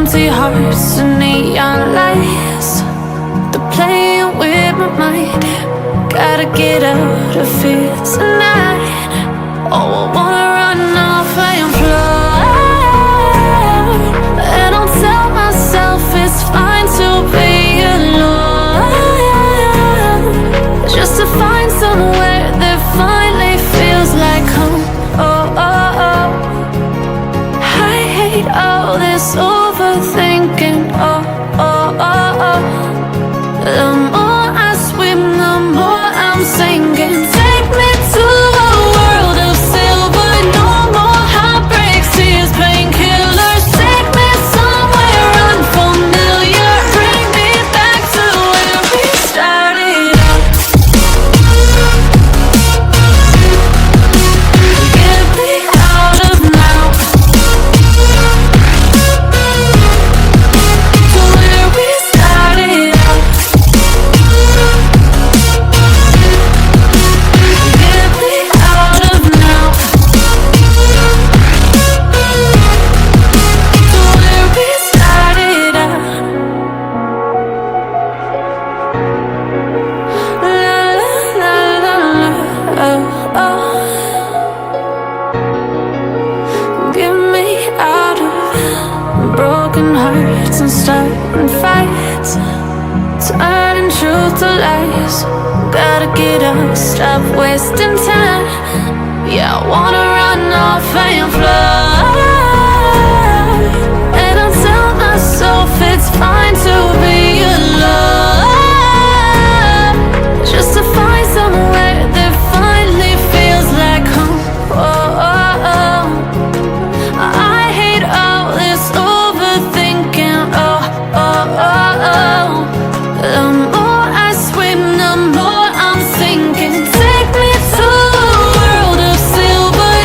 empty hearts and neon lights. They're playing with my mind. Gotta get out of here tonight. Oh, I wanna run off and fly. And I'll tell myself it's fine to be alone, just to find somewhere that finally feels like home. Oh, oh, oh. I hate all this overthinking. Oh, oh, oh, oh. The more I swim, the more I'm sinking. Take me to a world of silver. No more heartbreaks, tears, painkillers. Take me somewhere unfamiliar. Bring me back to where we started out. Get me out of now, to where we started out. Get me out of now, to where we started out. La la la la, oh, oh. Get me out of broken hearts and starting fights, turning truth to lies. Gotta get up, stop wasting time. Yeah, I wanna run off and fly. And I'll tell myself it's fine to be alone, just to find somewhere that finally feels like home. Oh, oh, oh. I hate all this overthinking. Oh, oh, oh, oh. The more I swim, the more I'm sinking. Take me to a world of silver.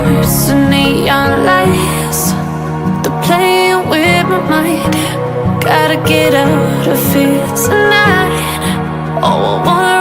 hearts to neon lights. They're playing with my mind. Gotta get out of here tonight. Oh, I wanna